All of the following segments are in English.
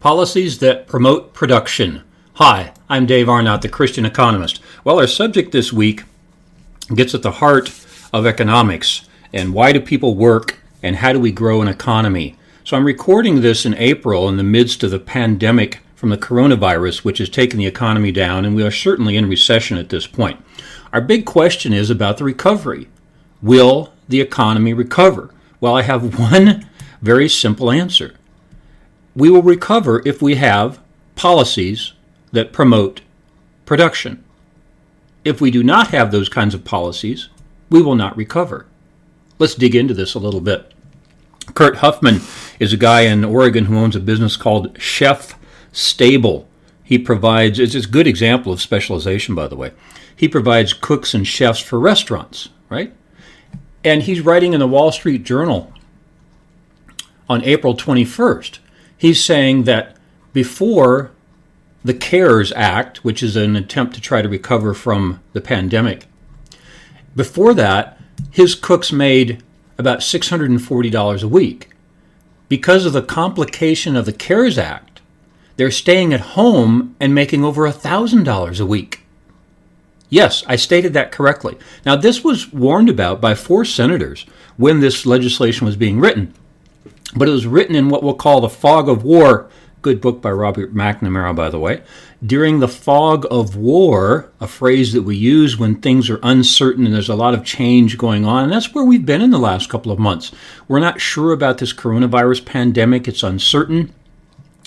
Policies that promote production. Hi, I'm Dave Arnott, the Christian Economist. Well, our subject this week gets at the heart of economics and why do people work and how do we grow an economy. So I'm recording this in April in the midst of the pandemic from the coronavirus, which has taken the economy down, and we are certainly in recession at this point. Our big question is about the recovery. Will the economy recover? Well, I have one very simple answer. We will recover if we have policies that promote production. If we do not have those kinds of policies, we will not recover. Let's dig into this a little bit. Kurt Huffman is a guy in Oregon who owns a business called Chef Stable. He provides, it's a good example of specialization, by the way. He provides cooks and chefs for restaurants, right? And he's writing in the Wall Street Journal on April 21st. He's saying that before the CARES Act, which is an attempt to try to recover from the pandemic, before that, his cooks made about $640 a week. Because of the complication of the CARES Act, they're staying at home and making over $1,000 a week. Yes, I stated that correctly. Now, this was warned about by 4 senators when this legislation was being written. But it was written in what we'll call the fog of war. Good book by Robert McNamara, by the way. During the fog of war, a phrase that we use when things are uncertain and there's a lot of change going on. And that's where we've been in the last couple of months. We're not sure about this coronavirus pandemic. It's uncertain.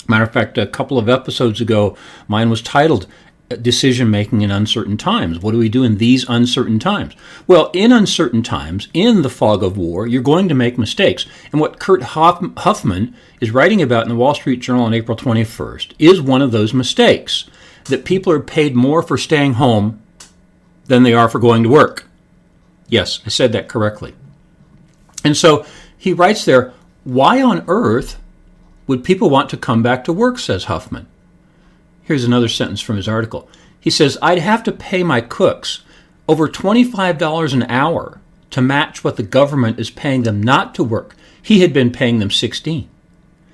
Matter of fact, a couple of episodes ago, mine was titled Decision-Making in Uncertain Times. What do we do in these uncertain times? Well, in uncertain times, in the fog of war, you're going to make mistakes. And what Kurt Huffman is writing about in the Wall Street Journal on April 21st is one of those mistakes, that people are paid more for staying home than they are for going to work. Yes, I said that correctly. And so he writes there, why on earth would people want to come back to work, says Huffman. Here's another sentence from his article. He says, I'd have to pay my cooks over $25 an hour to match what the government is paying them not to work. He had been paying them $16.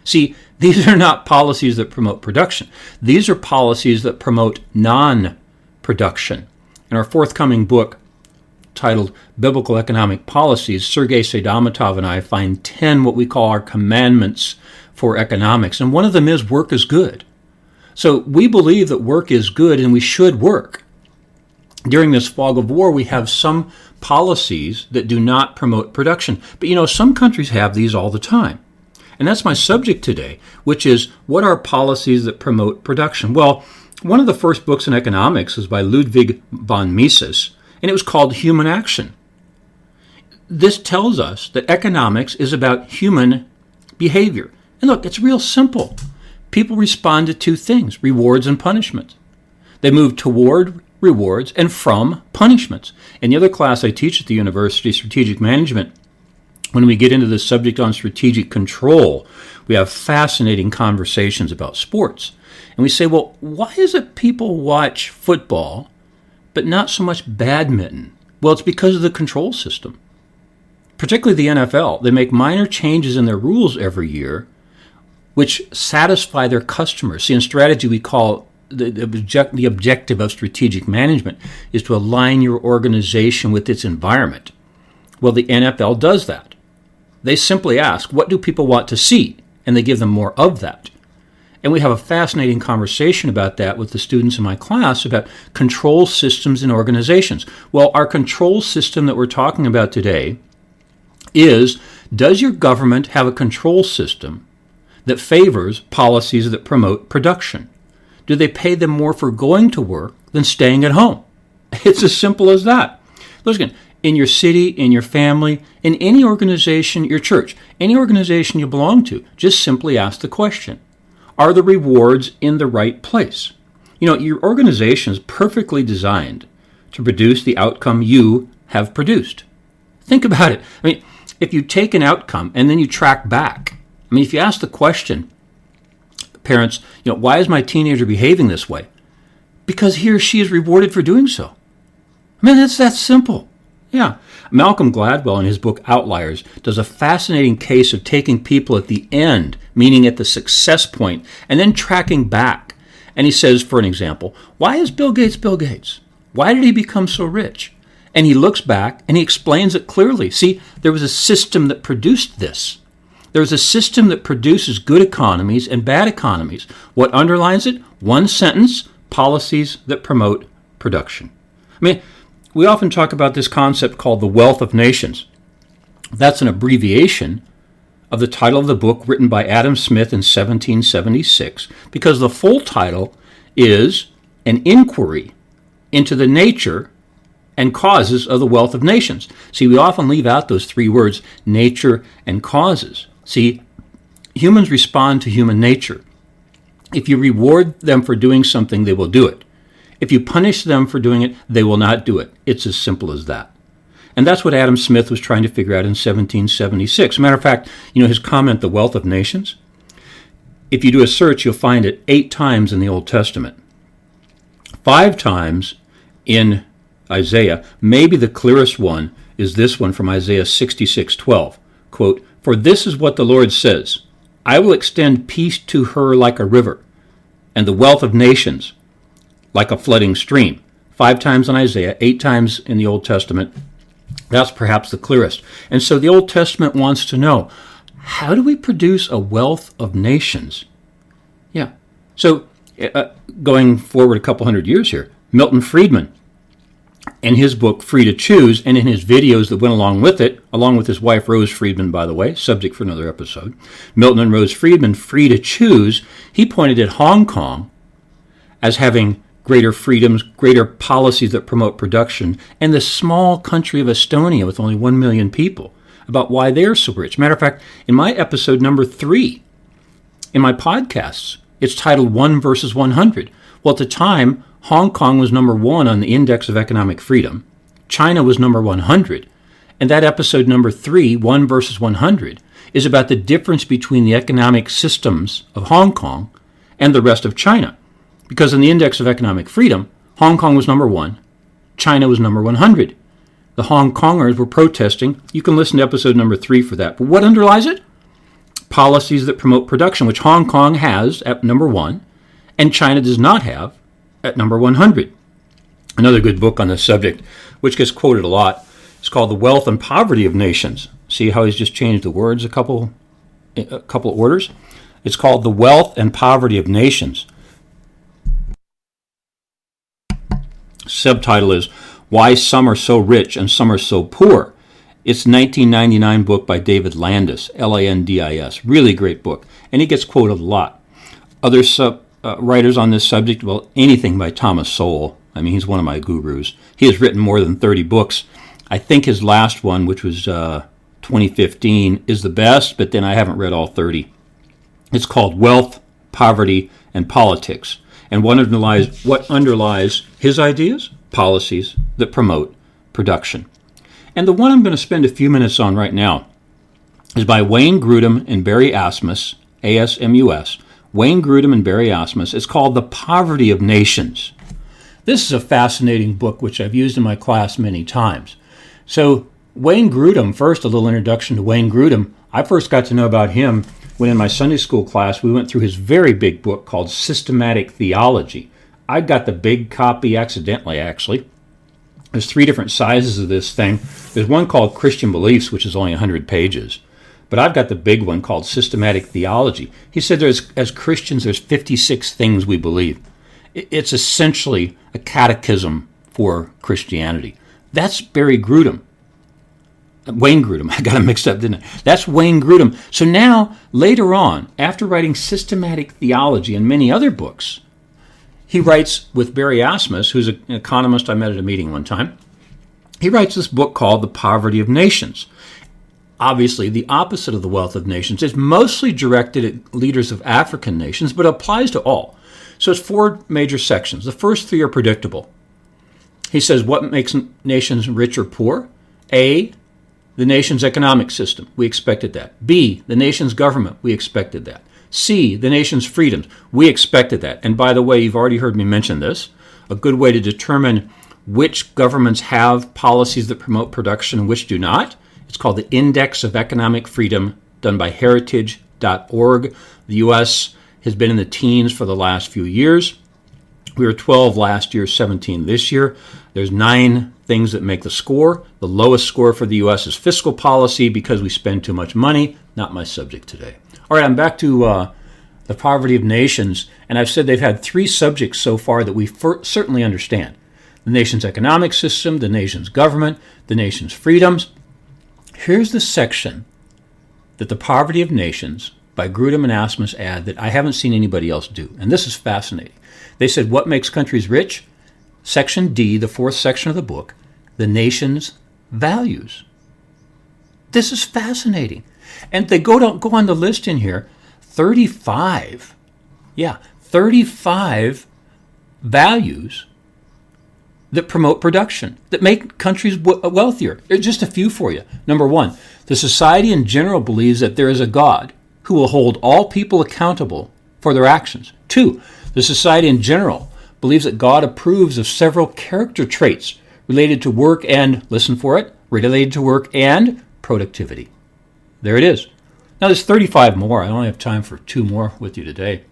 See, these are not policies that promote production. These are policies that promote non-production. In our forthcoming book, titled Biblical Economic Policies, Sergei Seidamatov and I find 10 what we call our commandments for economics. And one of them is work is good. So we believe that work is good and we should work. During this fog of war, we have some policies that do not promote production. But some countries have these all the time. And that's my subject today, which is what are policies that promote production? Well, one of the first books in economics is by Ludwig von Mises, and it was called Human Action. This tells us that economics is about human behavior. And look, it's real simple. People respond to 2 things, rewards and punishments. They move toward rewards and from punishments. In the other class I teach at the university, strategic management, when we get into the subject on strategic control, we have fascinating conversations about sports. And we say, well, why is it people watch football but not so much badminton? Well, it's because of the control system. Particularly the NFL. They make minor changes in their rules every year which satisfy their customers. See, in strategy, we call the objective of strategic management is to align your organization with its environment. Well, the NFL does that. They simply ask, what do people want to see? And they give them more of that. And we have a fascinating conversation about that with the students in my class about control systems in organizations. Well, our control system that we're talking about today is, does your government have a control system that favors policies that promote production? Do they pay them more for going to work than staying at home? It's as simple as that. Listen, in your city, in your family, in any organization, your church, any organization you belong to, just simply ask the question, are the rewards in the right place? Your organization is perfectly designed to produce the outcome you have produced. Think about it. If you take an outcome and then you track back, if you ask the question, parents, why is my teenager behaving this way? Because he or she is rewarded for doing so. It's that simple. Yeah. Malcolm Gladwell, in his book Outliers, does a fascinating case of taking people at the end, meaning at the success point, and then tracking back. And he says, for an example, why is Bill Gates Bill Gates? Why did he become so rich? And he looks back and he explains it clearly. See, there was a system that produced this. There was a system that produces good economies and bad economies. What underlines it? One sentence: policies that promote production. I mean, we often talk about this concept called the wealth of nations. That's an abbreviation of the title of the book written by Adam Smith in 1776, because the full title is An Inquiry into the Nature and Causes of the Wealth of Nations. See, we often leave out those three words, nature and causes. See, humans respond to human nature. If you reward them for doing something, they will do it. If you punish them for doing it, they will not do it. It's as simple as that. And that's what Adam Smith was trying to figure out in 1776. Matter of fact, his comment, the wealth of nations, if you do a search, you'll find it 8 times in the Old Testament, 5 times in Isaiah. Maybe the clearest one is this one from Isaiah 66:12. Quote, "For this is what the Lord says, I will extend peace to her like a river, and the wealth of nations like a flooding stream." 5 times in Isaiah, 8 times in the Old Testament. That's perhaps the clearest. And so the Old Testament wants to know, how do we produce a wealth of nations? Yeah. So going forward a couple hundred years here, Milton Friedman, in his book Free to Choose, and in his videos that went along with it, along with his wife Rose Friedman, by the way, subject for another episode, Milton and Rose Friedman, Free to Choose, he pointed at Hong Kong as having greater freedoms, greater policies that promote production, and the small country of Estonia with only 1 million people, about why they're so rich. Matter of fact, in my episode number 3, in my podcasts, it's titled 1 versus 100. Well, at the time, Hong Kong was number 1 on the Index of Economic Freedom. China was number 100. And that episode number 3, 1 versus 100, is about the difference between the economic systems of Hong Kong and the rest of China. Because in the Index of Economic Freedom, Hong Kong was number 1, China was number 100. The Hong Kongers were protesting. You can listen to episode number 3 for that. But what underlies it? Policies that promote production, which Hong Kong has at number 1, and China does not have at number 100. Another good book on this subject, which gets quoted a lot, is called The Wealth and Poverty of Nations. See how he's just changed the words a couple orders? It's called The Wealth and Poverty of Nations. Subtitle is Why Some Are So Rich and Some Are So Poor. It's a 1999 book by David Landis, Landis. Really great book. And he gets quoted a lot. Other writers on this subject, well, anything by Thomas Sowell. I mean, he's one of my gurus. He has written more than 30 books. I think his last one, which was 2015, is the best, but then I haven't read all 30. It's called Wealth, Poverty, and Politics. And what underlies his ideas? Policies that promote production. And the one I'm going to spend a few minutes on right now is by Wayne Grudem and Barry Asmus, ASMUS. Wayne Grudem and Barry Asmus. It's called The Poverty of Nations. This is a fascinating book which I've used in my class many times. So Wayne Grudem, first a little introduction to Wayne Grudem. I first got to know about him when in my Sunday school class we went through his very big book called Systematic Theology. I got the big copy accidentally, actually. There's 3 different sizes of this thing. There's one called Christian Beliefs, which is only 100 pages. But I've got the big one called Systematic Theology. He said as Christians, there's 56 things we believe. It's essentially a catechism for Christianity. That's Barry Grudem. Wayne Grudem. I got him mixed up, didn't I? That's Wayne Grudem. So now, later on, after writing Systematic Theology and many other books, he writes with Barry Asmus, who's an economist I met at a meeting one time. He writes this book called The Poverty of Nations. Obviously, the opposite of the Wealth of Nations. It's mostly directed at leaders of African nations, but applies to all. So it's 4 major sections. The first 3 are predictable. He says, what makes nations rich or poor? A, the nation's economic system. We expected that. B, the nation's government. We expected that. C, the nation's freedoms. We expected that. And by the way, you've already heard me mention this. A good way to determine which governments have policies that promote production and which do not. It's called the Index of Economic Freedom, done by heritage.org. The U.S. has been in the teens for the last few years. We were 12 last year, 17 this year. There's 9 things that make the score. The lowest score for the U.S. is fiscal policy because we spend too much money. Not my subject today. All right, I'm back to the poverty of nations, and I've said they've had 3 subjects so far that we certainly understand. The nation's economic system, the nation's government, the nation's freedoms. Here's the section that the Poverty of Nations by Grudem and Asmus add that I haven't seen anybody else do, and this is fascinating. They said, what makes countries rich? Section D, the 4th section of the book, the nation's values. This is fascinating. And they go on the list in here, 35 values that promote production, that make countries wealthier. Just a few for you. Number 1, the society in general believes that there is a God who will hold all people accountable for their actions. 2, the society in general believes that God approves of several character traits related to work and, listen for it, related to work and productivity. There it is. Now there's 35 more. I only have time for 2 more with you today.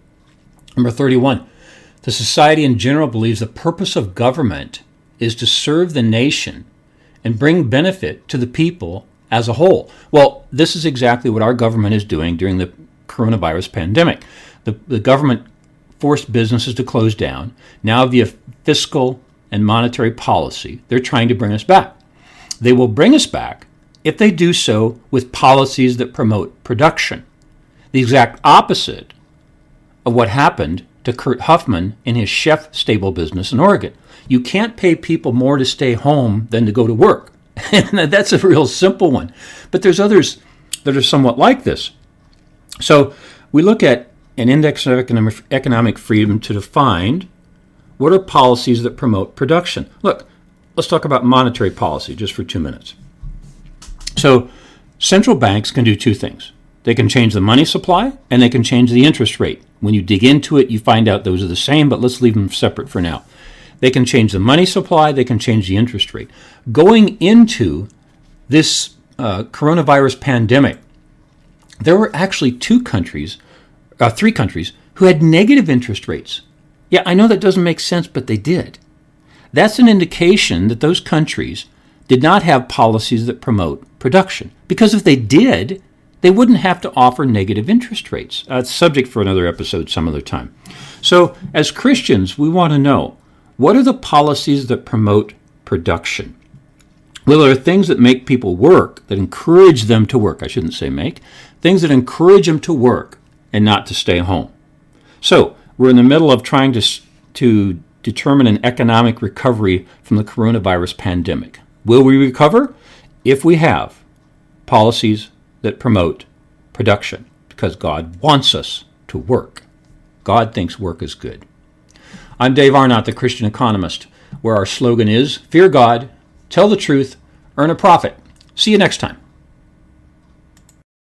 Number 31, the society in general believes the purpose of government is to serve the nation and bring benefit to the people as a whole. Well, this is exactly what our government is doing during the coronavirus pandemic. The government forced businesses to close down. Now via fiscal and monetary policy, they're trying to bring us back. They will bring us back if they do so with policies that promote production. The exact opposite of what happened to Kurt Huffman in his chef stable business in Oregon. You can't pay people more to stay home than to go to work. And that's a real simple one. But there's others that are somewhat like this. So we look at an index of economic freedom to define what are policies that promote production. Look, let's talk about monetary policy just for 2 minutes. So central banks can do 2 things. They can change the money supply and they can change the interest rate. When you dig into it, you find out those are the same, but let's leave them separate for now. They can change the money supply, they can change the interest rate. Going into this coronavirus pandemic, there were actually 3 countries who had negative interest rates. Yeah, I know that doesn't make sense, but they did. That's an indication that those countries did not have policies that promote production. Because if they did, they wouldn't have to offer negative interest rates. It's subject for another episode some other time. So as Christians, we want to know, what are the policies that promote production? Well, there are things that make people work, that encourage them to work. I shouldn't say make. Things that encourage them to work and not to stay home. So we're in the middle of trying to determine an economic recovery from the coronavirus pandemic. Will we recover? If we have policies that promote production, because God wants us to work. God thinks work is good. I'm Dave Arnott, the Christian Economist, where our slogan is, fear God, tell the truth, earn a profit. See you next time.